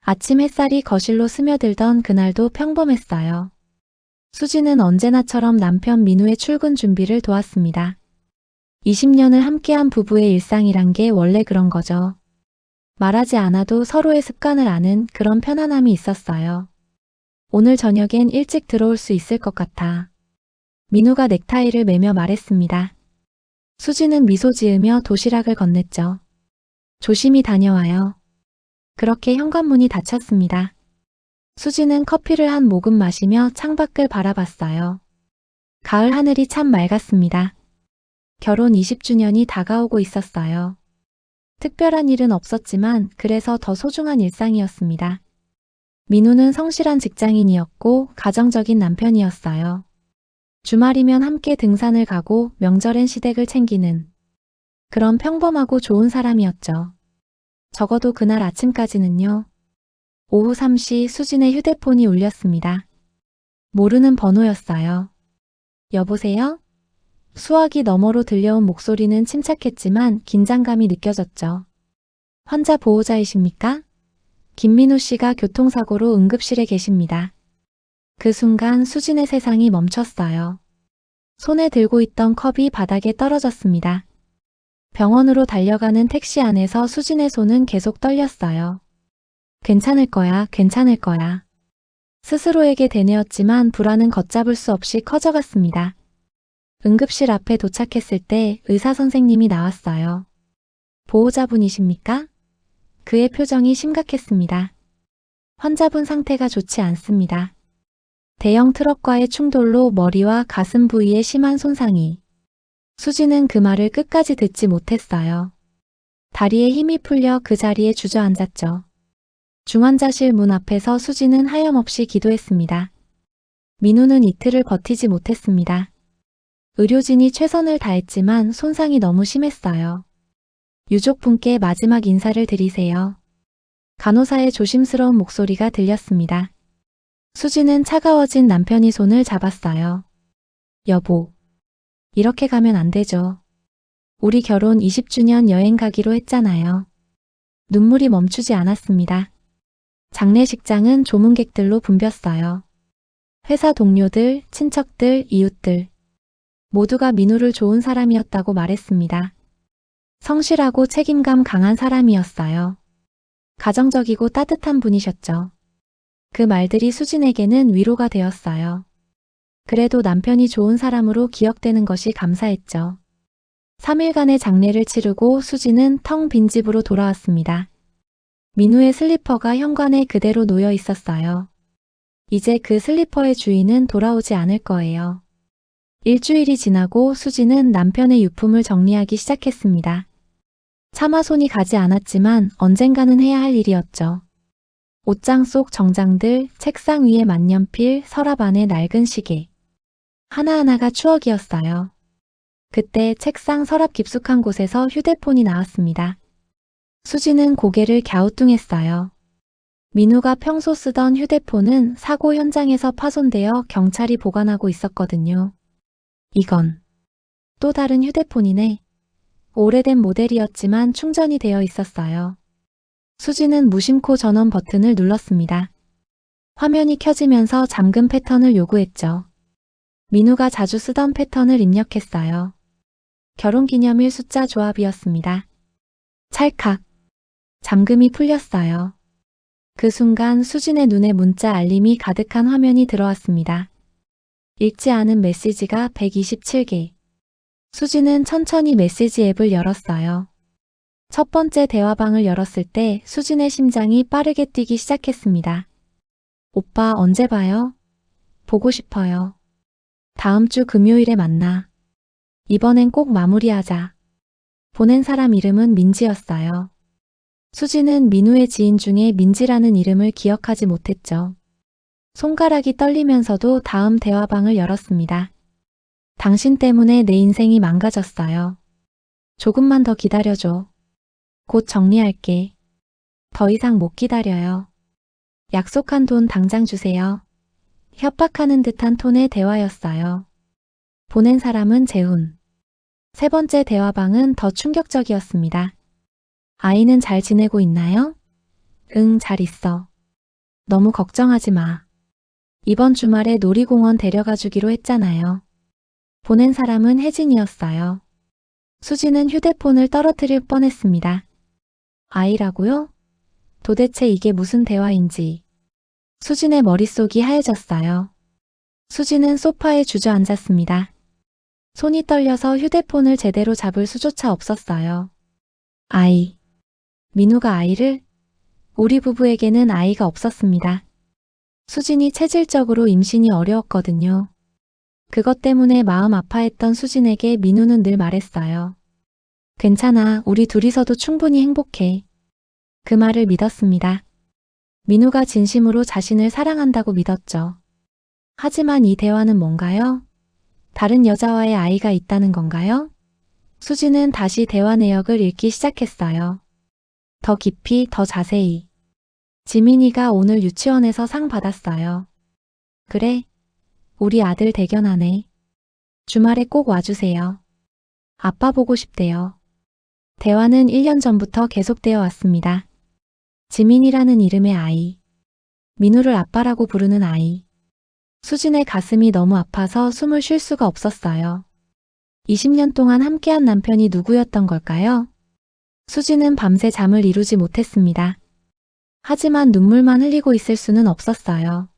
아침 햇살이 거실로 스며들던 그날도 평범했어요. 수지는 언제나처럼 남편 민우의 출근 준비를 도왔습니다. 20년을 함께한 부부의 일상이란 게 원래 그런 거죠. 말하지 않아도 서로의 습관을 아는 그런 편안함이 있었어요. 오늘 저녁엔 일찍 들어올 수 있을 것 같아. 민우가 넥타이를 매며 말했습니다. 수지는 미소 지으며 도시락을 건넸죠. 조심히 다녀와요. 그렇게 현관문이 닫혔습니다. 수지는 커피를 한 모금 마시며 창밖을 바라봤어요. 가을 하늘이 참 맑았습니다. 결혼 20주년이 다가오고 있었어요. 특별한 일은 없었지만 그래서 더 소중한 일상이었습니다. 민우는 성실한 직장인이었고 가정적인 남편이었어요. 주말이면 함께 등산을 가고 명절엔 시댁을 챙기는 그런 평범하고 좋은 사람이었죠. 적어도 그날 아침까지는요. 오후 3시 수진의 휴대폰이 울렸습니다. 모르는 번호였어요. 여보세요? 수화기 너머로 들려온 목소리는 침착했지만 긴장감이 느껴졌죠. 환자 보호자이십니까? 김민우 씨가 교통사고로 응급실에 계십니다. 그 순간 수진의 세상이 멈췄어요. 손에 들고 있던 컵이 바닥에 떨어졌습니다. 병원으로 달려가는 택시 안에서 수진의 손은 계속 떨렸어요. 괜찮을 거야, 괜찮을 거야. 스스로에게 되뇌었지만 불안은 걷잡을 수 없이 커져갔습니다. 응급실 앞에 도착했을 때 의사 선생님이 나왔어요. 보호자분이십니까? 그의 표정이 심각했습니다. 환자분 상태가 좋지 않습니다. 대형 트럭과의 충돌로 머리와 가슴 부위에 심한 손상이. 수지는 그 말을 끝까지 듣지 못했어요. 다리에 힘이 풀려 그 자리에 주저앉았죠. 중환자실 문 앞에서 수지는 하염없이 기도했습니다. 민우는 이틀을 버티지 못했습니다. 의료진이 최선을 다했지만 손상이 너무 심했어요. 유족분께 마지막 인사를 드리세요. 간호사의 조심스러운 목소리가 들렸습니다. 수지는 차가워진 남편이 손을 잡았어요. 여보, 이렇게 가면 안 되죠. 우리 결혼 20주년 여행 가기로 했잖아요. 눈물이 멈추지 않았습니다. 장례식장은 조문객들로 붐볐어요. 회사 동료들, 친척들, 이웃들. 모두가 민우를 좋은 사람이었다고 말했습니다. 성실하고 책임감 강한 사람이었어요. 가정적이고 따뜻한 분이셨죠. 그 말들이 수진에게는 위로가 되었어요. 그래도 남편이 좋은 사람으로 기억되는 것이 감사했죠. 3일간의 장례를 치르고 수진은 텅 빈 집으로 돌아왔습니다. 민우의 슬리퍼가 현관에 그대로 놓여 있었어요. 이제 그 슬리퍼의 주인은 돌아오지 않을 거예요. 일주일이 지나고 수지는 남편의 유품을 정리하기 시작했습니다. 차마 손이 가지 않았지만 언젠가는 해야 할 일이었죠. 옷장 속 정장들, 책상 위에 만년필, 서랍 안에 낡은 시계. 하나하나가 추억이었어요. 그때 책상 서랍 깊숙한 곳에서 휴대폰이 나왔습니다. 수지는 고개를 갸우뚱했어요. 민우가 평소 쓰던 휴대폰은 사고 현장에서 파손되어 경찰이 보관하고 있었거든요. 이건 또 다른 휴대폰이네. 오래된 모델이었지만 충전이 되어 있었어요. 수지는 무심코 전원 버튼을 눌렀습니다. 화면이 켜지면서 잠금 패턴을 요구했죠. 민우가 자주 쓰던 패턴을 입력했어요. 결혼기념일 숫자 조합이었습니다. 찰칵. 잠금이 풀렸어요. 그 순간 수진의 눈에 문자 알림이 가득한 화면이 들어왔습니다. 읽지 않은 메시지가 127개. 수지는 천천히 메시지 앱을 열었어요. 첫 번째 대화방을 열었을 때 수진의 심장이 빠르게 뛰기 시작했습니다. 오빠 언제 봐요? 보고 싶어요. 다음 주 금요일에 만나. 이번엔 꼭 마무리하자. 보낸 사람 이름은 민지였어요. 수지는 민우의 지인 중에 민지라는 이름을 기억하지 못했죠. 손가락이 떨리면서도 다음 대화방을 열었습니다. 당신 때문에 내 인생이 망가졌어요. 조금만 더 기다려줘. 곧 정리할게. 더 이상 못 기다려요. 약속한 돈 당장 주세요. 협박하는 듯한 톤의 대화였어요. 보낸 사람은 재훈. 세 번째 대화방은 더 충격적이었습니다. 아이는 잘 지내고 있나요? 응, 잘 있어. 너무 걱정하지 마. 이번 주말에 놀이공원 데려가 주기로 했잖아요. 보낸 사람은 혜진이었어요. 수지는 휴대폰을 떨어뜨릴 뻔했습니다. 아이라고요? 도대체 이게 무슨 대화인지. 수진의 머릿속이 하얘졌어요. 수지는 소파에 주저앉았습니다. 손이 떨려서 휴대폰을 제대로 잡을 수조차 없었어요. 아이. 민우가 아이를? 우리 부부에게는 아이가 없었습니다. 수진이 체질적으로 임신이 어려웠거든요. 그것 때문에 마음 아파했던 수진에게 민우는 늘 말했어요. 괜찮아, 우리 둘이서도 충분히 행복해. 그 말을 믿었습니다. 민우가 진심으로 자신을 사랑한다고 믿었죠. 하지만 이 대화는 뭔가요? 다른 여자와의 아이가 있다는 건가요? 수지는 다시 대화 내역을 읽기 시작했어요. 더 깊이, 더 자세히. 지민이가 오늘 유치원에서 상 받았어요. 그래? 우리 아들 대견하네. 주말에 꼭 와주세요. 아빠 보고 싶대요. 대화는 1년 전부터 계속되어 왔습니다. 지민이라는 이름의 아이. 민우를 아빠라고 부르는 아이. 수진의 가슴이 너무 아파서 숨을 쉴 수가 없었어요. 20년 동안 함께한 남편이 누구였던 걸까요? 수진은 밤새 잠을 이루지 못했습니다. 하지만 눈물만 흘리고 있을 수는 없었어요.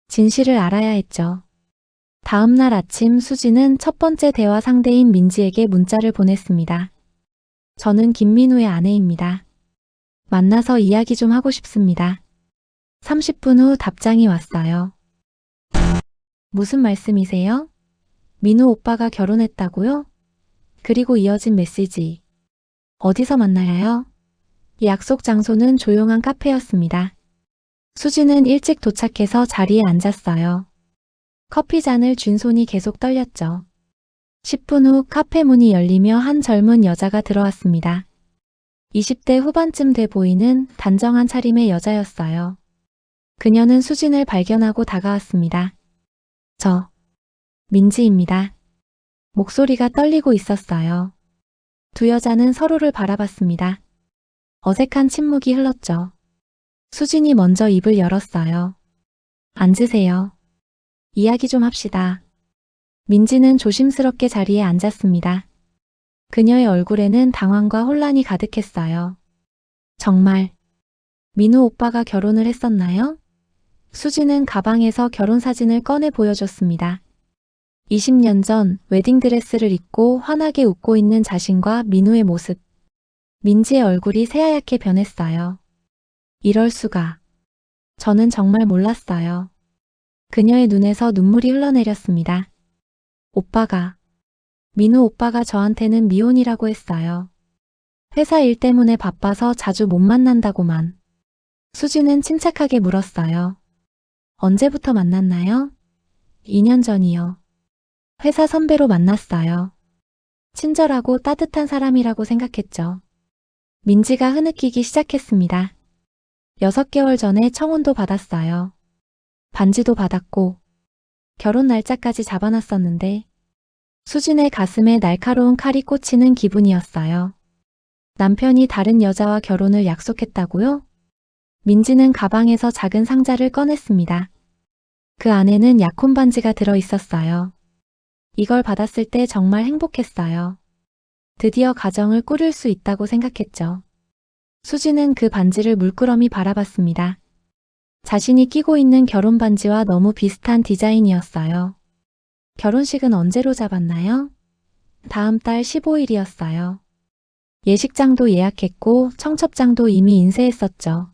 진실을 알아야 했죠. 다음 날 아침 수진은 첫 번째 대화 상대인 민지에게 문자를 보냈습니다. 저는 김민우의 아내입니다. 만나서 이야기 좀 하고 싶습니다. 30분 후 답장이 왔어요. 무슨 말씀이세요? 민우 오빠가 결혼했다고요? 그리고 이어진 메시지. 어디서 만나요? 약속 장소는 조용한 카페였습니다. 수지는 일찍 도착해서 자리에 앉았어요. 커피 잔을 쥔 손이 계속 떨렸죠. 10분 후 카페 문이 열리며 한 젊은 여자가 들어왔습니다. 20대 후반쯤 돼 보이는 단정한 차림의 여자였어요. 그녀는 수진을 발견하고 다가왔습니다. 저, 민지입니다. 목소리가 떨리고 있었어요. 두 여자는 서로를 바라봤습니다. 어색한 침묵이 흘렀죠. 수진이 먼저 입을 열었어요. 앉으세요. 이야기 좀 합시다. 민지는 조심스럽게 자리에 앉았습니다. 그녀의 얼굴에는 당황과 혼란이 가득했어요. 정말 민우 오빠가 결혼을 했었나요? 수지는 가방에서 결혼 사진을 꺼내 보여줬습니다. 20년 전 웨딩드레스를 입고 환하게 웃고 있는 자신과 민우의 모습. 민지의 얼굴이 새하얗게 변했어요. 이럴 수가. 저는 정말 몰랐어요. 그녀의 눈에서 눈물이 흘러내렸습니다. 민우 오빠가 저한테는 미혼이라고 했어요. 회사 일 때문에 바빠서 자주 못 만난다고만. 수지는 침착하게 물었어요. 언제부터 만났나요? 2년 전이요. 회사 선배로 만났어요. 친절하고 따뜻한 사람이라고 생각했죠. 민지가 흐느끼기 시작했습니다. 6개월 전에 청혼도 받았어요. 반지도 받았고 결혼 날짜까지 잡아놨었는데 수진의 가슴에 날카로운 칼이 꽂히는 기분이었어요. 남편이 다른 여자와 결혼을 약속했다고요? 민지는 가방에서 작은 상자를 꺼냈습니다. 그 안에는 약혼 반지가 들어 있었어요. 이걸 받았을 때 정말 행복했어요. 드디어 가정을 꾸릴 수 있다고 생각했죠. 수지는 그 반지를 물끄러미 바라봤습니다. 자신이 끼고 있는 결혼 반지와 너무 비슷한 디자인이었어요. 결혼식은 언제로 잡았나요? 다음 달 15일이었어요. 예식장도 예약했고 청첩장도 이미 인쇄했었죠.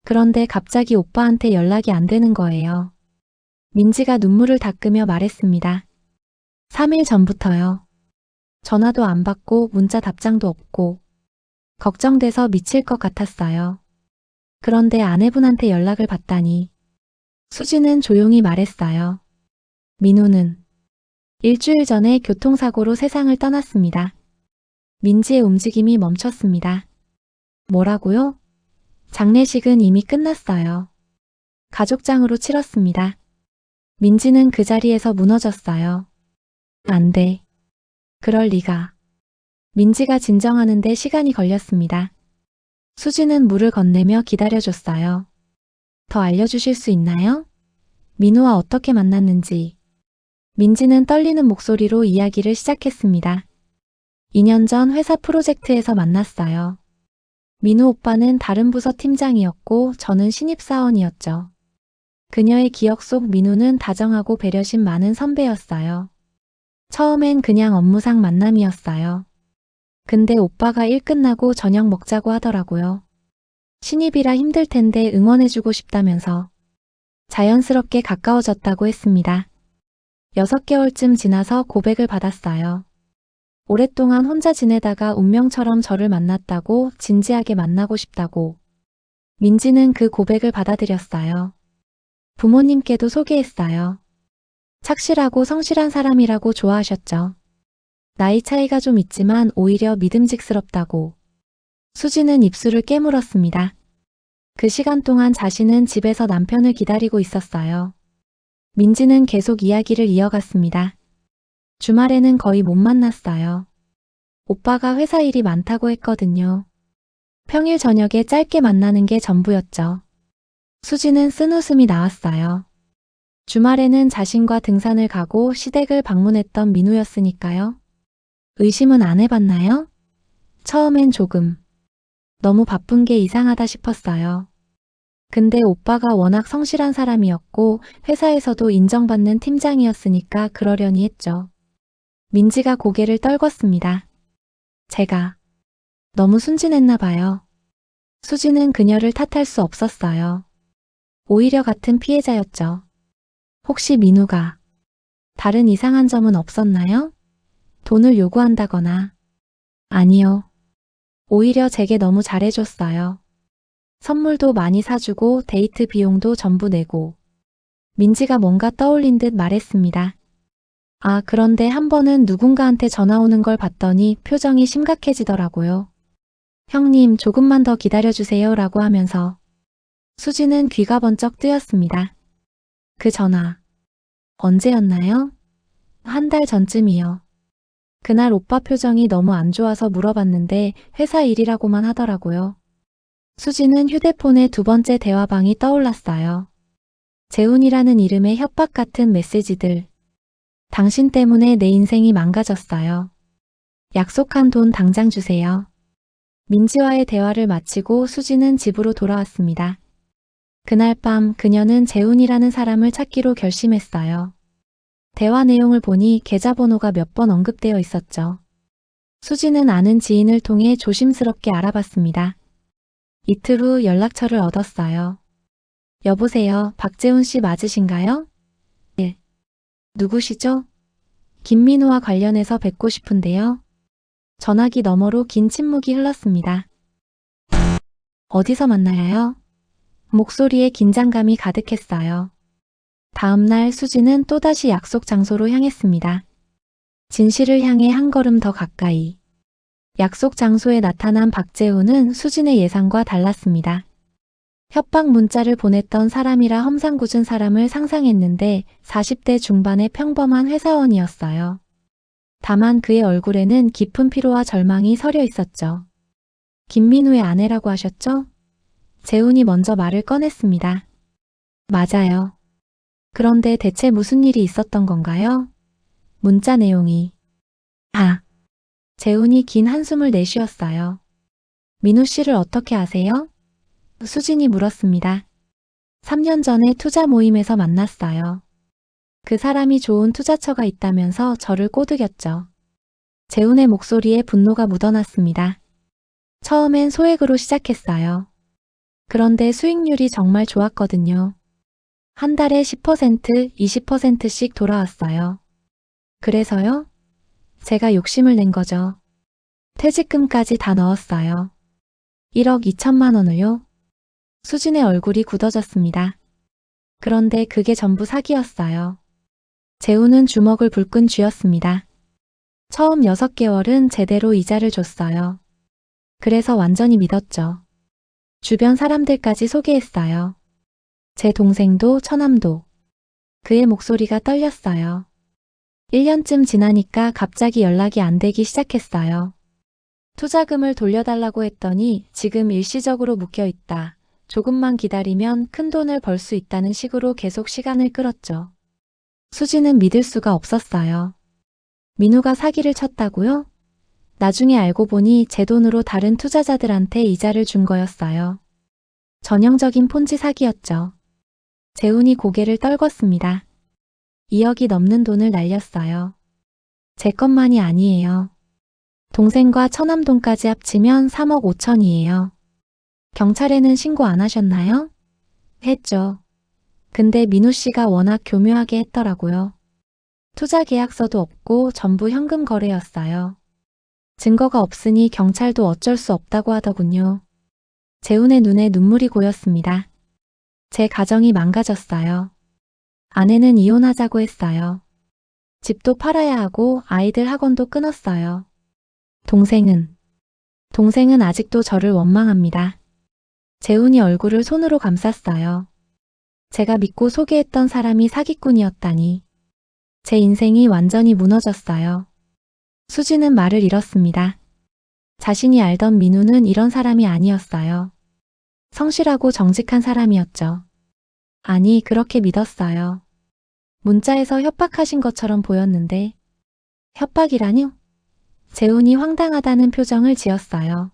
그런데 갑자기 오빠한테 연락이 안 되는 거예요. 민지가 눈물을 닦으며 말했습니다. 3일 전부터요. 전화도 안 받고 문자 답장도 없고 걱정돼서 미칠 것 같았어요. 그런데 아내분한테 연락을 받다니. 수지는 조용히 말했어요. 민우는 일주일 전에 교통사고로 세상을 떠났습니다. 민지의 움직임이 멈췄습니다. 뭐라고요? 장례식은 이미 끝났어요. 가족장으로 치렀습니다. 민지는 그 자리에서 무너졌어요. 안 돼. 그럴 리가. 민지가 진정하는데 시간이 걸렸습니다. 수지는 물을 건네며 기다려줬어요. 더 알려주실 수 있나요? 민우와 어떻게 만났는지. 민지는 떨리는 목소리로 이야기를 시작했습니다. 2년 전 회사 프로젝트에서 만났어요. 민우 오빠는 다른 부서 팀장이었고 저는 신입사원이었죠. 그녀의 기억 속 민우는 다정하고 배려심 많은 선배였어요. 처음엔 그냥 업무상 만남이었어요. 근데 오빠가 일 끝나고 저녁 먹자고 하더라고요. 신입이라 힘들 텐데 응원해주고 싶다면서 자연스럽게 가까워졌다고 했습니다. 6개월쯤 지나서 고백을 받았어요. 오랫동안 혼자 지내다가 운명처럼 저를 만났다고 진지하게 만나고 싶다고. 민지는 그 고백을 받아들였어요. 부모님께도 소개했어요. 착실하고 성실한 사람이라고 좋아하셨죠. 나이 차이가 좀 있지만 오히려 믿음직스럽다고. 수지는 입술을 깨물었습니다. 그 시간 동안 자신은 집에서 남편을 기다리고 있었어요. 민지는 계속 이야기를 이어갔습니다. 주말에는 거의 못 만났어요. 오빠가 회사 일이 많다고 했거든요. 평일 저녁에 짧게 만나는 게 전부였죠. 수지는 쓴웃음이 나왔어요. 주말에는 자신과 등산을 가고 시댁을 방문했던 민우였으니까요. 의심은 안 해봤나요? 처음엔 조금. 너무 바쁜 게 이상하다 싶었어요. 근데 오빠가 워낙 성실한 사람이었고 회사에서도 인정받는 팀장이었으니까 그러려니 했죠. 민지가 고개를 떨궜습니다. 제가 너무 순진했나 봐요. 수지는 그녀를 탓할 수 없었어요. 오히려 같은 피해자였죠. 혹시 민우가 다른 이상한 점은 없었나요? 돈을 요구한다거나. 아니요. 오히려 제게 너무 잘해줬어요. 선물도 많이 사주고 데이트 비용도 전부 내고. 민지가 뭔가 떠올린 듯 말했습니다. 아, 그런데 한 번은 누군가한테 전화 오는 걸 봤더니 표정이 심각해지더라고요. 형님, 조금만 더 기다려주세요 라고 하면서. 수지는 귀가 번쩍 뜨였습니다. 그 전화. 언제였나요? 한 달 전쯤이요. 그날 오빠 표정이 너무 안 좋아서 물어봤는데 회사 일이라고만 하더라고요. 수지는 휴대폰에 두 번째 대화방이 떠올랐어요. 재훈이라는 이름의 협박 같은 메시지들. 당신 때문에 내 인생이 망가졌어요. 약속한 돈 당장 주세요. 민지와의 대화를 마치고 수지는 집으로 돌아왔습니다. 그날 밤 그녀는 재훈이라는 사람을 찾기로 결심했어요. 대화 내용을 보니 계좌번호가 몇 번 언급되어 있었죠. 수지는 아는 지인을 통해 조심스럽게 알아봤습니다. 이틀 후 연락처를 얻었어요. 여보세요, 박재훈 씨 맞으신가요? 네. 누구시죠? 김민우와 관련해서 뵙고 싶은데요. 전화기 너머로 긴 침묵이 흘렀습니다. 어디서 만나요? 목소리에 긴장감이 가득했어요. 다음 날 수지는 또다시 약속 장소로 향했습니다. 진실을 향해 한 걸음 더 가까이. 약속 장소에 나타난 박재훈은 수진의 예상과 달랐습니다. 협박 문자를 보냈던 사람이라 험상궂은 사람을 상상했는데 40대 중반의 평범한 회사원이었어요. 다만 그의 얼굴에는 깊은 피로와 절망이 서려 있었죠. 김민우의 아내라고 하셨죠? 재훈이 먼저 말을 꺼냈습니다. 맞아요. 그런데 대체 무슨 일이 있었던 건가요? 문자 내용이. 재훈이 긴 한숨을 내쉬었어요. 민우 씨를 어떻게 아세요? 수진이 물었습니다. 3년 전에 투자 모임에서 만났어요. 그 사람이 좋은 투자처가 있다면서 저를 꼬드겼죠. 재훈의 목소리에 분노가 묻어났습니다. 처음엔 소액으로 시작했어요. 그런데 수익률이 정말 좋았거든요. 한 달에 10%, 20%씩 돌아왔어요. 그래서요? 제가 욕심을 낸 거죠. 퇴직금까지 다 넣었어요. 1억 2천만 원을요? 수진의 얼굴이 굳어졌습니다. 그런데 그게 전부 사기였어요. 재훈은 주먹을 불끈 쥐었습니다. 처음 6개월은 제대로 이자를 줬어요. 그래서 완전히 믿었죠. 주변 사람들까지 소개했어요. 제 동생도 처남도. 그의 목소리가 떨렸어요. 1년쯤 지나니까 갑자기 연락이 안 되기 시작했어요. 투자금을 돌려달라고 했더니 지금 일시적으로 묶여 있다. 조금만 기다리면 큰 돈을 벌 수 있다는 식으로 계속 시간을 끌었죠. 수지는 믿을 수가 없었어요. 민우가 사기를 쳤다고요? 나중에 알고 보니 제 돈으로 다른 투자자들한테 이자를 준 거였어요. 전형적인 폰지 사기였죠. 재훈이 고개를 떨궜습니다. 2억이 넘는 돈을 날렸어요. 제 것만이 아니에요. 동생과 처남돈까지 합치면 3억 5천이에요. 경찰에는 신고 안 하셨나요? 했죠. 근데 민우 씨가 워낙 교묘하게 했더라고요. 투자 계약서도 없고 전부 현금 거래였어요. 증거가 없으니 경찰도 어쩔 수 없다고 하더군요. 재훈의 눈에 눈물이 고였습니다. 제 가정이 망가졌어요. 아내는 이혼하자고 했어요. 집도 팔아야 하고 아이들 학원도 끊었어요. 동생은 아직도 저를 원망합니다. 재훈이 얼굴을 손으로 감쌌어요. 제가 믿고 소개했던 사람이 사기꾼이었다니. 제 인생이 완전히 무너졌어요. 수지는 말을 잃었습니다. 자신이 알던 민우는 이런 사람이 아니었어요. 성실하고 정직한 사람이었죠. 아니, 그렇게 믿었어요. 문자에서 협박하신 것처럼 보였는데. 협박이라뇨? 재훈이 황당하다는 표정을 지었어요.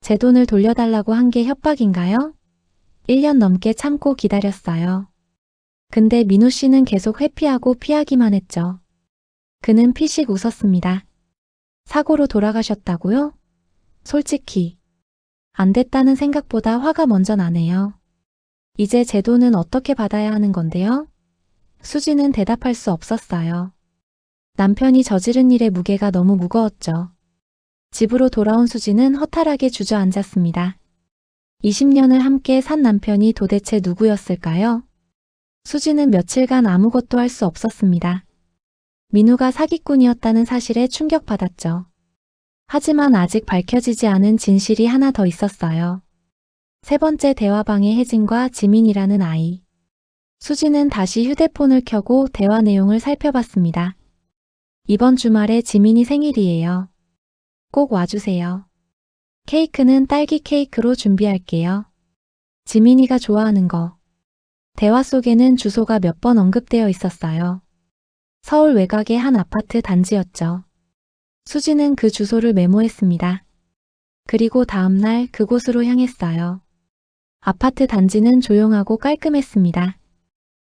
제 돈을 돌려달라고 한 게 협박인가요? 1년 넘게 참고 기다렸어요. 근데 민우 씨는 계속 회피하고 피하기만 했죠. 그는 피식 웃었습니다. 사고로 돌아가셨다고요? 솔직히 안 됐다는 생각보다 화가 먼저 나네요. 이제 제 돈은 어떻게 받아야 하는 건데요? 수지는 대답할 수 없었어요. 남편이 저지른 일의 무게가 너무 무거웠죠. 집으로 돌아온 수지는 허탈하게 주저앉았습니다. 20년을 함께 산 남편이 도대체 누구였을까요? 수지는 며칠간 아무것도 할 수 없었습니다. 민우가 사기꾼이었다는 사실에 충격받았죠. 하지만 아직 밝혀지지 않은 진실이 하나 더 있었어요. 세 번째 대화방의 혜진과 지민이라는 아이. 수지는 다시 휴대폰을 켜고 대화 내용을 살펴봤습니다. 이번 주말에 지민이 생일이에요. 꼭 와주세요. 케이크는 딸기 케이크로 준비할게요. 지민이가 좋아하는 거. 대화 속에는 주소가 몇 번 언급되어 있었어요. 서울 외곽의 한 아파트 단지였죠. 수지는 그 주소를 메모했습니다. 그리고 다음날 그곳으로 향했어요. 아파트 단지는 조용하고 깔끔했습니다.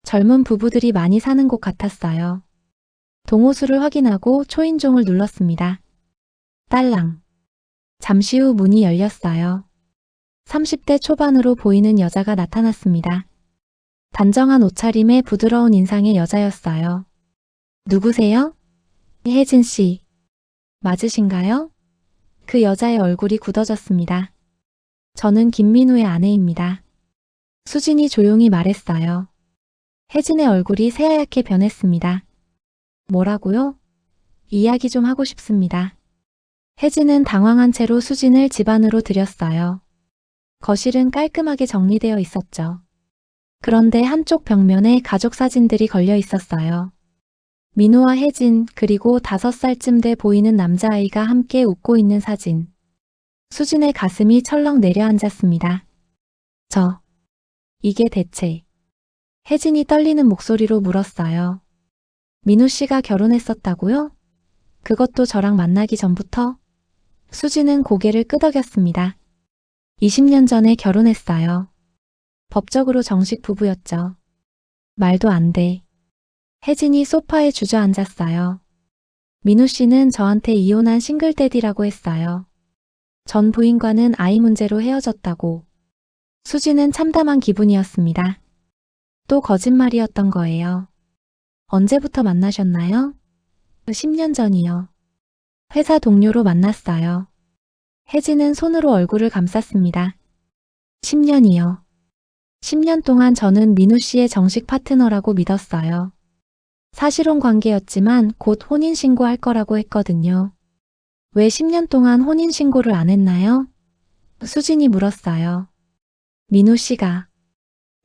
젊은 부부들이 많이 사는 곳 같았어요. 동호수를 확인하고 초인종을 눌렀습니다. 딸랑. 잠시 후 문이 열렸어요. 30대 초반으로 보이는 여자가 나타났습니다. 단정한 옷차림에 부드러운 인상의 여자였어요. 누구세요? 혜진 씨. 맞으신가요? 그 여자의 얼굴이 굳어졌습니다. 저는 김민우의 아내입니다. 수진이 조용히 말했어요. 혜진의 얼굴이 새하얗게 변했습니다. 뭐라고요? 이야기 좀 하고 싶습니다. 혜진은 당황한 채로 수진을 집 안으로 들였어요. 거실은 깔끔하게 정리되어 있었죠. 그런데 한쪽 벽면에 가족 사진들이 걸려 있었어요. 민우와 혜진 그리고 5살쯤 돼 보이는 남자아이가 함께 웃고 있는 사진. 수진의 가슴이 철렁 내려앉았습니다. 이게 대체. 혜진이 떨리는 목소리로 물었어요. 민우 씨가 결혼했었다고요? 그것도 저랑 만나기 전부터? 수진은 고개를 끄덕였습니다. 20년 전에 결혼했어요. 법적으로 정식 부부였죠. 말도 안 돼. 혜진이 소파에 주저앉았어요. 민우 씨는 저한테 이혼한 싱글데디라고 했어요. 전 부인과는 아이 문제로 헤어졌다고. 수지는 참담한 기분이었습니다. 또 거짓말이었던 거예요. 언제부터 만나셨나요? 10년 전이요. 회사 동료로 만났어요. 혜진은 손으로 얼굴을 감쌌습니다. 10년이요. 10년 동안 저는 민우 씨의 정식 파트너라고 믿었어요. 사실혼 관계였지만 곧 혼인신고할 거라고 했거든요. 왜 10년 동안 혼인신고를 안 했나요? 수진이 물었어요. 민우 씨가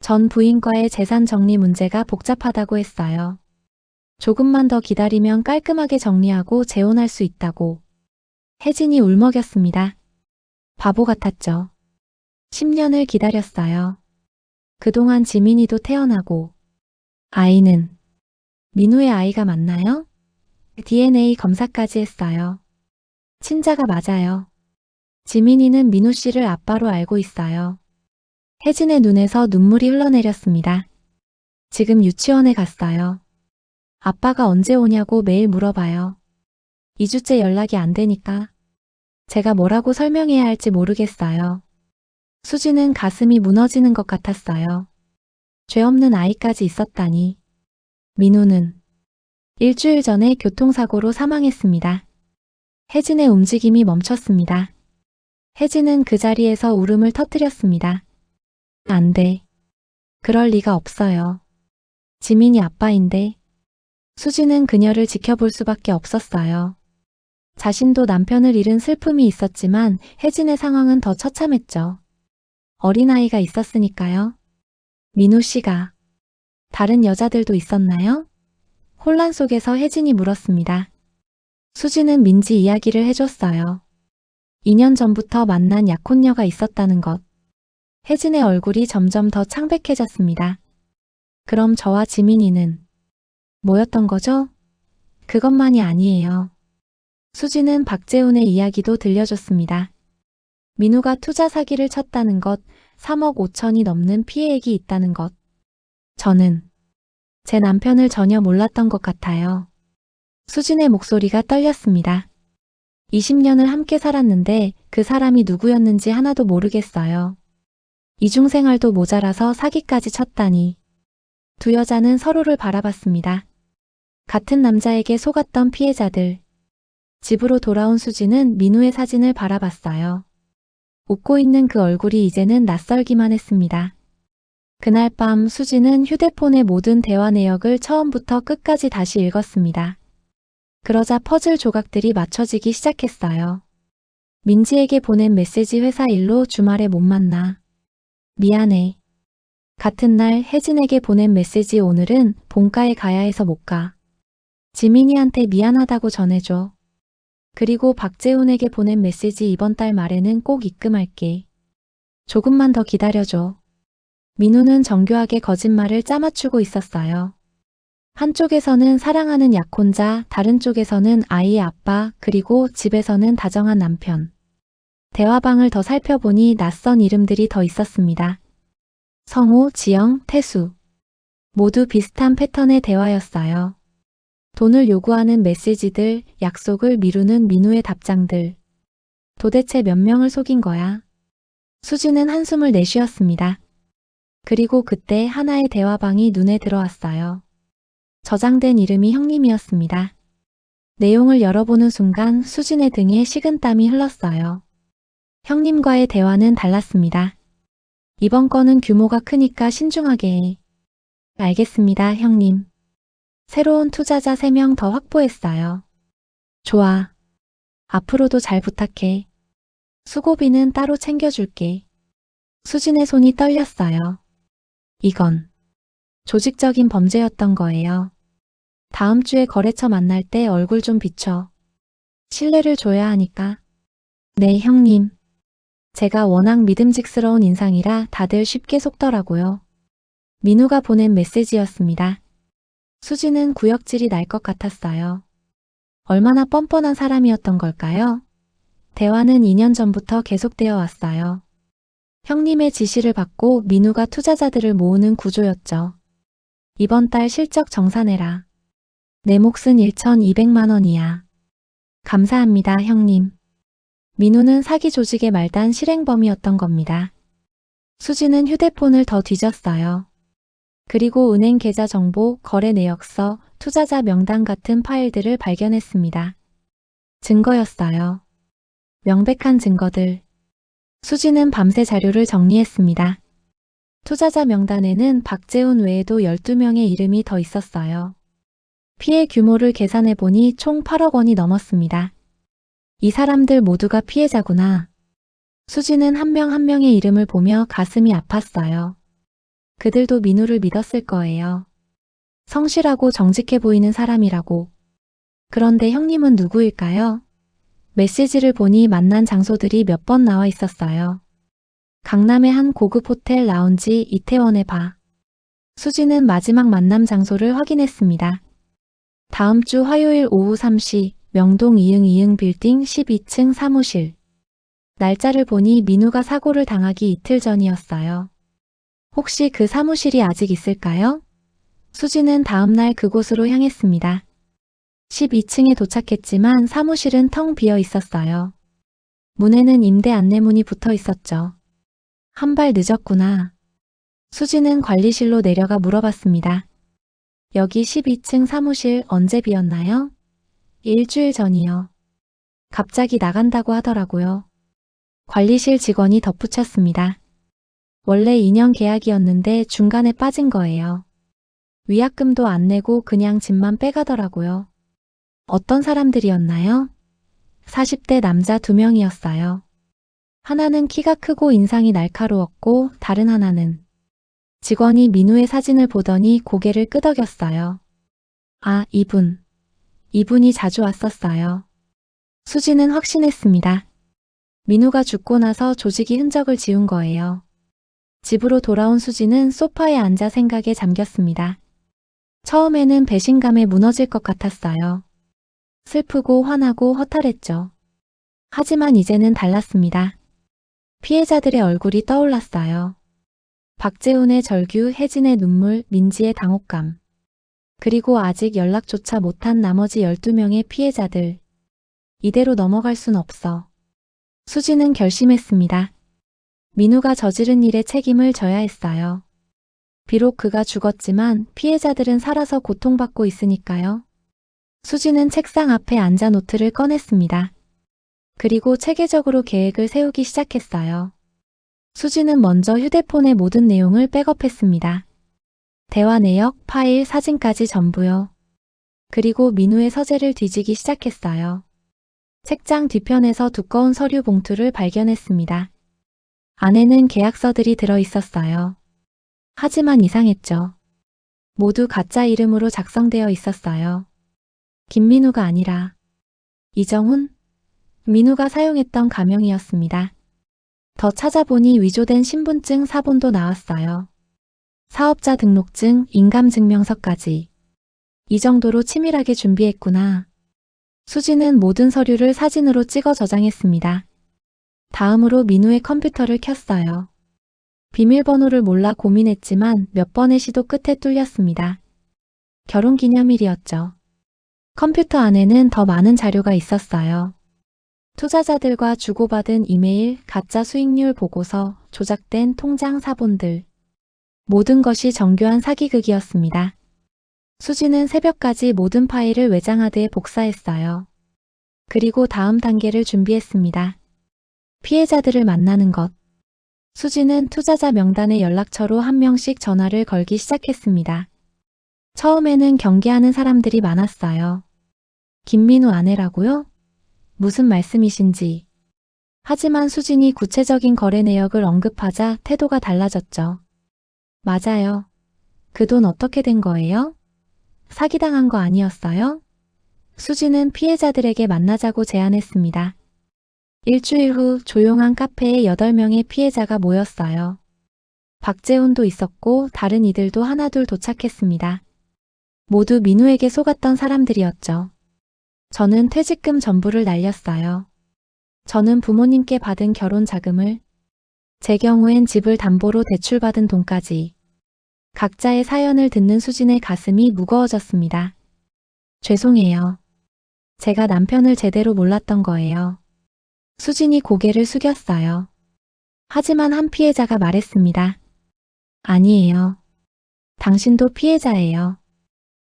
전 부인과의 재산 정리 문제가 복잡하다고 했어요. 조금만 더 기다리면 깔끔하게 정리하고 재혼할 수 있다고. 혜진이 울먹였습니다. 바보 같았죠. 10년을 기다렸어요. 그동안 지민이도 태어나고. 아이는 민우의 아이가 맞나요? DNA 검사까지 했어요. 친자가 맞아요. 지민이는 민우 씨를 아빠로 알고 있어요. 혜진의 눈에서 눈물이 흘러내렸습니다. 지금 유치원에 갔어요. 아빠가 언제 오냐고 매일 물어봐요. 2주째 연락이 안 되니까 제가 뭐라고 설명해야 할지 모르겠어요. 수지는 가슴이 무너지는 것 같았어요. 죄 없는 아이까지 있었다니. 민우는 일주일 전에 교통사고로 사망했습니다. 혜진의 움직임이 멈췄습니다. 혜진은 그 자리에서 울음을 터뜨렸습니다. 안 돼. 그럴 리가 없어요. 지민이 아빠인데. 수지는 그녀를 지켜볼 수밖에 없었어요. 자신도 남편을 잃은 슬픔이 있었지만 혜진의 상황은 더 처참했죠. 어린아이가 있었으니까요. 민우 씨가 다른 여자들도 있었나요? 혼란 속에서 혜진이 물었습니다. 수지는 민지 이야기를 해줬어요. 2년 전부터 만난 약혼녀가 있었다는 것. 혜진의 얼굴이 점점 더 창백해졌습니다. 그럼 저와 지민이는 뭐였던 거죠? 그것만이 아니에요. 수지는 박재훈의 이야기도 들려줬습니다. 민우가 투자 사기를 쳤다는 것, 3억 5천이 넘는 피해액이 있다는 것. 저는 제 남편을 전혀 몰랐던 것 같아요. 수진의 목소리가 떨렸습니다. 20년을 함께 살았는데 그 사람이 누구였는지 하나도 모르겠어요. 이중생활도 모자라서 사기까지 쳤다니. 두 여자는 서로를 바라봤습니다. 같은 남자에게 속았던 피해자들. 집으로 돌아온 수지는 민우의 사진을 바라봤어요. 웃고 있는 그 얼굴이 이제는 낯설기만 했습니다. 그날 밤 수지는 휴대폰의 모든 대화 내역을 처음부터 끝까지 다시 읽었습니다. 그러자 퍼즐 조각들이 맞춰지기 시작했어요. 민지에게 보낸 메시지 회사 일로 주말에 못 만나. 미안해. 같은 날 혜진에게 보낸 메시지 오늘은 본가에 가야 해서 못 가. 지민이한테 미안하다고 전해줘. 그리고 박재훈에게 보낸 메시지 이번 달 말에는 꼭 입금할게. 조금만 더 기다려줘. 민우는 정교하게 거짓말을 짜맞추고 있었어요. 한쪽에서는 사랑하는 약혼자, 다른 쪽에서는 아이의 아빠, 그리고 집에서는 다정한 남편. 대화방을 더 살펴보니 낯선 이름들이 더 있었습니다. 성우, 지영, 태수. 모두 비슷한 패턴의 대화였어요. 돈을 요구하는 메시지들, 약속을 미루는 민우의 답장들. 도대체 몇 명을 속인 거야? 수지는 한숨을 내쉬었습니다. 그리고 그때 하나의 대화방이 눈에 들어왔어요. 저장된 이름이 형님이었습니다. 내용을 열어보는 순간 수진의 등에 식은땀이 흘렀어요. 형님과의 대화는 달랐습니다. 이번 건은 규모가 크니까 신중하게 해. 알겠습니다, 형님. 새로운 투자자 3명 더 확보했어요. 좋아. 앞으로도 잘 부탁해. 수고비는 따로 챙겨줄게. 수진의 손이 떨렸어요. 이건 조직적인 범죄였던 거예요. 다음 주에 거래처 만날 때 얼굴 좀 비춰. 신뢰를 줘야 하니까. 네, 형님. 제가 워낙 믿음직스러운 인상이라 다들 쉽게 속더라고요. 민우가 보낸 메시지였습니다. 수지는 구역질이 날 것 같았어요. 얼마나 뻔뻔한 사람이었던 걸까요? 대화는 2년 전부터 계속되어 왔어요. 형님의 지시를 받고 민우가 투자자들을 모으는 구조였죠. 이번 달 실적 정산해라. 내 몫은 1,200만 원이야. 감사합니다, 형님. 민우는 사기 조직의 말단 실행범이었던 겁니다. 수지는 휴대폰을 더 뒤졌어요. 그리고 은행 계좌 정보, 거래 내역서, 투자자 명단 같은 파일들을 발견했습니다. 증거였어요. 명백한 증거들. 수지는 밤새 자료를 정리했습니다. 투자자 명단에는 박재훈 외에도 12명의 이름이 더 있었어요. 피해 규모를 계산해보니 총 8억 원이 넘었습니다. 이 사람들 모두가 피해자구나. 수지는 한 명 한 명의 이름을 보며 가슴이 아팠어요. 그들도 민우를 믿었을 거예요. 성실하고 정직해 보이는 사람이라고. 그런데 형님은 누구일까요? 메시지를 보니 만난 장소들이 몇 번 나와 있었어요. 강남의 한 고급 호텔 라운지 이태원의 바. 수지는 마지막 만남 장소를 확인했습니다. 다음 주 화요일 오후 3시 명동 이응 빌딩 12층 사무실. 날짜를 보니 민우가 사고를 당하기 이틀 전이었어요. 혹시 그 사무실이 아직 있을까요? 수지는 다음날 그곳으로 향했습니다. 12층에 도착했지만 사무실은 텅 비어 있었어요. 문에는 임대 안내문이 붙어 있었죠. 한 발 늦었구나. 수지는 관리실로 내려가 물어봤습니다. 여기 12층 사무실 언제 비었나요? 일주일 전이요. 갑자기 나간다고 하더라고요. 관리실 직원이 덧붙였습니다. 원래 2년 계약이었는데 중간에 빠진 거예요. 위약금도 안 내고 그냥 집만 빼가더라고요. 어떤 사람들이었나요? 40대 남자 2명이었어요. 하나는 키가 크고 인상이 날카로웠고 다른 하나는 직원이 민우의 사진을 보더니 고개를 끄덕였어요. 아, 이분이 자주 왔었어요. 수지는 확신했습니다. 민우가 죽고 나서 조직이 흔적을 지운 거예요. 집으로 돌아온 수지는 소파에 앉아 생각에 잠겼습니다. 처음에는 배신감에 무너질 것 같았어요. 슬프고 화나고 허탈했죠. 하지만 이제는 달랐습니다. 피해자들의 얼굴이 떠올랐어요. 박재훈의 절규, 혜진의 눈물, 민지의 당혹감. 그리고 아직 연락조차 못한 나머지 12명의 피해자들. 이대로 넘어갈 순 없어. 수지는 결심했습니다. 민우가 저지른 일의 책임을 져야 했어요. 비록 그가 죽었지만 피해자들은 살아서 고통받고 있으니까요. 수지는 책상 앞에 앉아 노트를 꺼냈습니다. 그리고 체계적으로 계획을 세우기 시작했어요. 수지는 먼저 휴대폰의 모든 내용을 백업했습니다. 대화 내역, 파일, 사진까지 전부요. 그리고 민우의 서재를 뒤지기 시작했어요. 책장 뒤편에서 두꺼운 서류 봉투를 발견했습니다. 안에는 계약서들이 들어 있었어요. 하지만 이상했죠. 모두 가짜 이름으로 작성되어 있었어요. 김민우가 아니라 이정훈? 민우가 사용했던 가명이었습니다. 더 찾아보니 위조된 신분증 사본도 나왔어요. 사업자 등록증, 인감증명서까지. 이 정도로 치밀하게 준비했구나. 수지는 모든 서류를 사진으로 찍어 저장했습니다. 다음으로 민우의 컴퓨터를 켰어요. 비밀번호를 몰라 고민했지만 몇 번의 시도 끝에 뚫렸습니다. 결혼기념일이었죠. 컴퓨터 안에는 더 많은 자료가 있었어요. 투자자들과 주고받은 이메일, 가짜 수익률 보고서, 조작된 통장 사본들. 모든 것이 정교한 사기극이었습니다. 수지는 새벽까지 모든 파일을 외장하드에 복사했어요. 그리고 다음 단계를 준비했습니다. 피해자들을 만나는 것. 수지는 투자자 명단의 연락처로 한 명씩 전화를 걸기 시작했습니다. 처음에는 경계하는 사람들이 많았어요. 김민우 아내라고요? 무슨 말씀이신지. 하지만 수진이 구체적인 거래 내역을 언급하자 태도가 달라졌죠. 맞아요. 그 돈 어떻게 된 거예요? 사기당한 거 아니었어요? 수지는 피해자들에게 만나자고 제안했습니다. 일주일 후 조용한 카페에 8명의 피해자가 모였어요. 박재훈도 있었고 다른 이들도 하나둘 도착했습니다. 모두 민우에게 속았던 사람들이었죠. 저는 퇴직금 전부를 날렸어요. 저는 부모님께 받은 결혼 자금을, 제 경우엔 집을 담보로 대출받은 돈까지. 각자의 사연을 듣는 수진의 가슴이 무거워졌습니다. 죄송해요. 제가 남편을 제대로 몰랐던 거예요. 수진이 고개를 숙였어요. 하지만 한 피해자가 말했습니다. 아니에요. 당신도 피해자예요.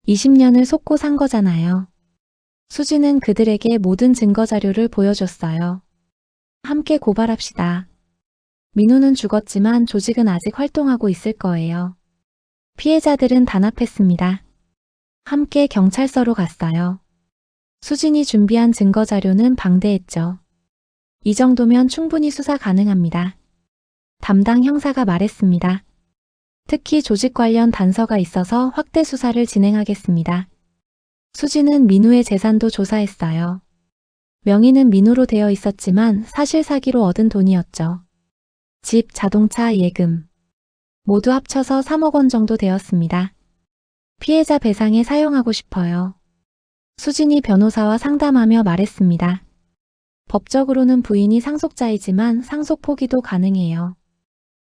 20년을 속고 산 거잖아요. 수진은 그들에게 모든 증거 자료를 보여줬어요. 함께 고발합시다. 민우는 죽었지만 조직은 아직 활동하고 있을 거예요. 피해자들은 단합했습니다. 함께 경찰서로 갔어요. 수진이 준비한 증거 자료는 방대했죠. 이 정도면 충분히 수사 가능합니다. 담당 형사가 말했습니다. 특히 조직 관련 단서가 있어서 확대 수사를 진행하겠습니다. 수진은 민우의 재산도 조사했어요. 명의는 민우로 되어 있었지만 사실 사기로 얻은 돈이었죠. 집, 자동차, 예금 모두 합쳐서 3억 원 정도 되었습니다. 피해자 배상에 사용하고 싶어요. 수진이 변호사와 상담하며 말했습니다. 법적으로는 부인이 상속자이지만 상속 포기도 가능해요.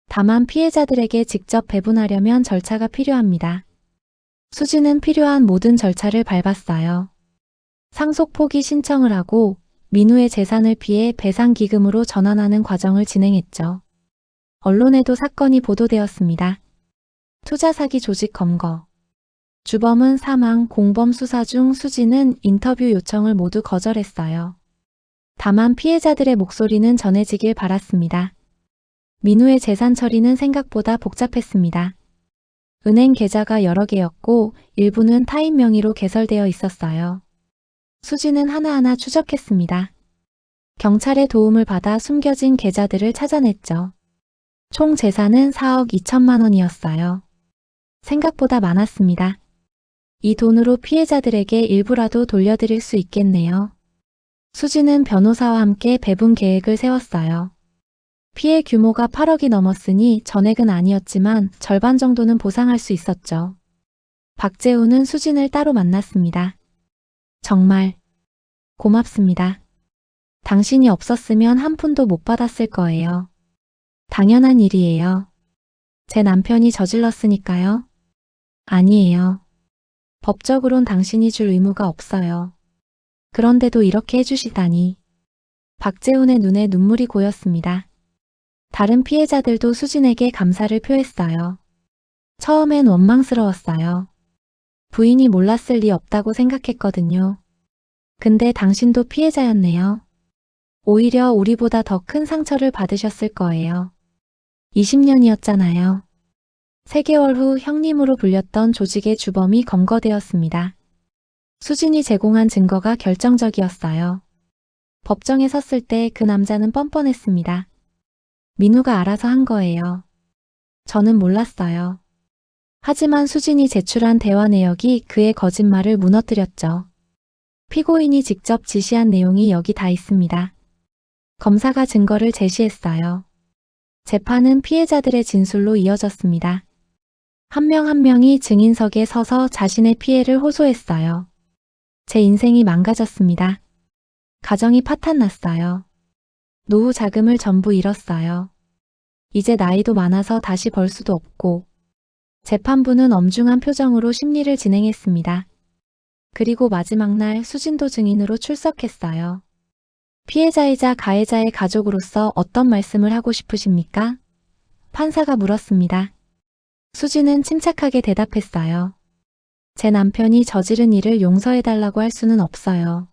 다만 피해자들에게 직접 배분하려면 절차가 필요합니다. 수진은 필요한 모든 절차를 밟았어요. 상속 포기 신청을 하고 민우의 재산을 피해 배상기금으로 전환하는 과정을 진행했죠. 언론에도 사건이 보도되었습니다. 투자 사기 조직 검거. 주범은 사망, 공범 수사 중 수진은 인터뷰 요청을 모두 거절했어요. 다만 피해자들의 목소리는 전해지길 바랐습니다. 민우의 재산 처리는 생각보다 복잡했습니다. 은행 계좌가 여러 개였고 일부는 타인 명의로 개설되어 있었어요. 수진은 하나하나 추적했습니다. 경찰의 도움을 받아 숨겨진 계좌들을 찾아냈죠. 총 재산은 4억 2천만 원이었어요. 생각보다 많았습니다. 이 돈으로 피해자들에게 일부라도 돌려드릴 수 있겠네요. 수진은 변호사와 함께 배분 계획을 세웠어요. 피해 규모가 8억이 넘었으니 전액은 아니었지만 절반 정도는 보상할 수 있었죠. 박재우는 수진을 따로 만났습니다. 정말 고맙습니다. 당신이 없었으면 한 푼도 못 받았을 거예요. 당연한 일이에요. 제 남편이 저질렀으니까요. 아니에요. 법적으론 당신이 줄 의무가 없어요. 그런데도 이렇게 해주시다니. 박재훈의 눈에 눈물이 고였습니다. 다른 피해자들도 수진에게 감사를 표했어요. 처음엔 원망스러웠어요. 부인이 몰랐을 리 없다고 생각했거든요. 근데 당신도 피해자였네요. 오히려 우리보다 더 큰 상처를 받으셨을 거예요. 20년이었잖아요. 3개월 후 형님으로 불렸던 조직의 주범이 검거되었습니다. 수진이 제공한 증거가 결정적이었어요. 법정에 섰을 때 그 남자는 뻔뻔했습니다. 민우가 알아서 한 거예요. 저는 몰랐어요. 하지만 수진이 제출한 대화 내역이 그의 거짓말을 무너뜨렸죠. 피고인이 직접 지시한 내용이 여기 다 있습니다. 검사가 증거를 제시했어요. 재판은 피해자들의 진술로 이어졌습니다. 한 명 한 명이 증인석에 서서 자신의 피해를 호소했어요. 제 인생이 망가졌습니다. 가정이 파탄났어요. 노후 자금을 전부 잃었어요. 이제 나이도 많아서 다시 벌 수도 없고. 재판부는 엄중한 표정으로 심리를 진행했습니다. 그리고 마지막 날 수진도 증인으로 출석했어요. 피해자이자 가해자의 가족으로서 어떤 말씀을 하고 싶으십니까? 판사가 물었습니다. 수진은 침착하게 대답했어요. 제 남편이 저지른 일을 용서해달라고 할 수는 없어요.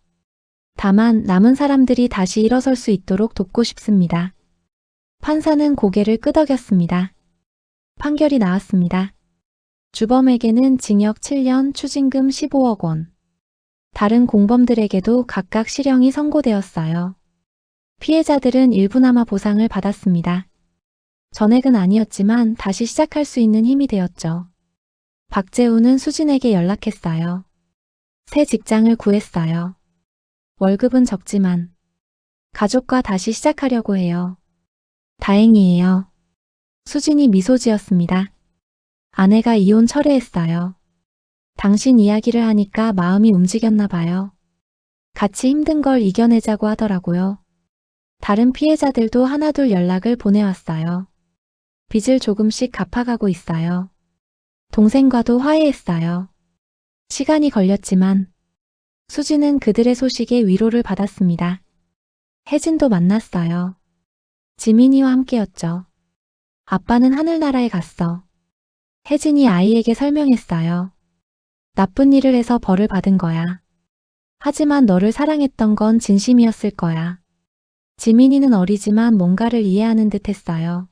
다만 남은 사람들이 다시 일어설 수 있도록 돕고 싶습니다. 판사는 고개를 끄덕였습니다. 판결이 나왔습니다. 주범에게는 징역 7년, 추징금 15억 원. 다른 공범들에게도 각각 실형이 선고되었어요. 피해자들은 일부나마 보상을 받았습니다. 전액은 아니었지만 다시 시작할 수 있는 힘이 되었죠. 박재우는 수진에게 연락했어요. 새 직장을 구했어요. 월급은 적지만 가족과 다시 시작하려고 해요. 다행이에요. 수진이 미소 지었습니다. 아내가 이혼 철회했어요. 당신 이야기를 하니까 마음이 움직였나 봐요. 같이 힘든 걸 이겨내자고 하더라고요. 다른 피해자들도 하나둘 연락을 보내왔어요. 빚을 조금씩 갚아가고 있어요. 동생과도 화해했어요. 시간이 걸렸지만 수진은 그들의 소식에 위로를 받았습니다. 혜진도 만났어요. 지민이와 함께였죠. 아빠는 하늘나라에 갔어. 혜진이 아이에게 설명했어요. 나쁜 일을 해서 벌을 받은 거야. 하지만 너를 사랑했던 건 진심이었을 거야. 지민이는 어리지만 뭔가를 이해하는 듯 했어요.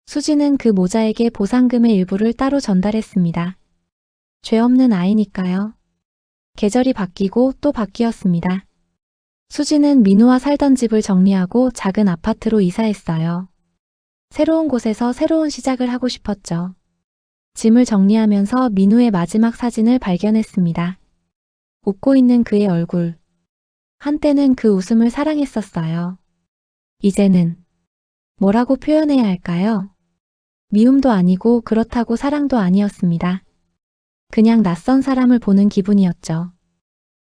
수진은 그 모자에게 보상금의 일부를 따로 전달했습니다. 죄 없는 아이니까요. 계절이 바뀌고 또 바뀌었습니다. 수진은 민우와 살던 집을 정리하고 작은 아파트로 이사했어요. 새로운 곳에서 새로운 시작을 하고 싶었죠. 짐을 정리하면서 민우의 마지막 사진을 발견했습니다. 웃고 있는 그의 얼굴. 한때는 그 웃음을 사랑했었어요. 이제는 뭐라고 표현해야 할까요? 미움도 아니고 그렇다고 사랑도 아니었습니다. 그냥 낯선 사람을 보는 기분이었죠.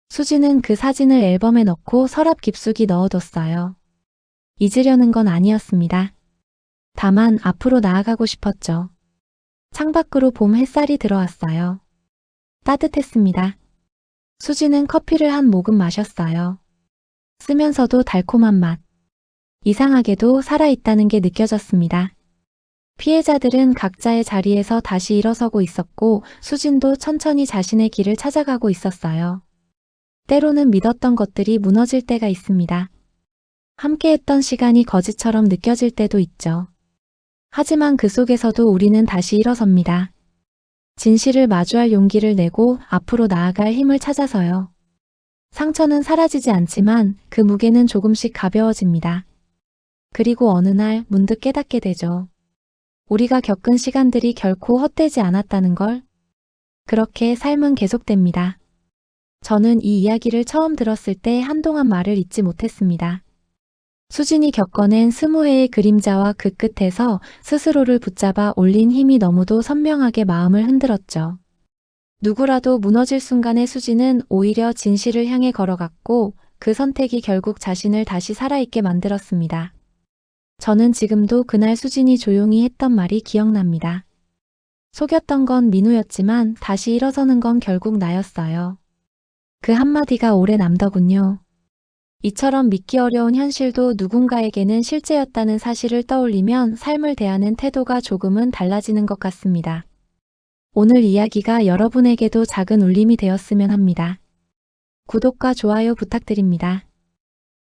수지는 그 사진을 앨범에 넣고 서랍 깊숙이 넣어뒀어요. 잊으려는 건 아니었습니다. 다만 앞으로 나아가고 싶었죠. 창밖으로 봄 햇살이 들어왔어요. 따뜻했습니다. 수지는 커피를 한 모금 마셨어요. 쓰면서도 달콤한 맛. 이상하게도 살아있다는 게 느껴졌습니다. 피해자들은 각자의 자리에서 다시 일어서고 있었고 수진도 천천히 자신의 길을 찾아가고 있었어요. 때로는 믿었던 것들이 무너질 때가 있습니다. 함께했던 시간이 거짓처럼 느껴질 때도 있죠. 하지만 그 속에서도 우리는 다시 일어섭니다. 진실을 마주할 용기를 내고 앞으로 나아갈 힘을 찾아서요. 상처는 사라지지 않지만 그 무게는 조금씩 가벼워집니다. 그리고 어느 날 문득 깨닫게 되죠. 우리가 겪은 시간들이 결코 헛되지 않았다는 걸. 그렇게 삶은 계속됩니다. 저는 이 이야기를 처음 들었을 때 한동안 말을 잇지 못했습니다. 수진이 겪어낸 20회의 그림자와 그 끝에서 스스로를 붙잡아 올린 힘이 너무도 선명하게 마음을 흔들었죠. 누구라도 무너질 순간에 수진은 오히려 진실을 향해 걸어갔고 그 선택이 결국 자신을 다시 살아있게 만들었습니다. 저는 지금도 그날 수진이 조용히 했던 말이 기억납니다. 속였던 건 민우였지만 다시 일어서는 건 결국 나였어요. 그 한마디가 오래 남더군요. 이처럼 믿기 어려운 현실도 누군가에게는 실제였다는 사실을 떠올리면 삶을 대하는 태도가 조금은 달라지는 것 같습니다. 오늘 이야기가 여러분에게도 작은 울림이 되었으면 합니다. 구독과 좋아요 부탁드립니다.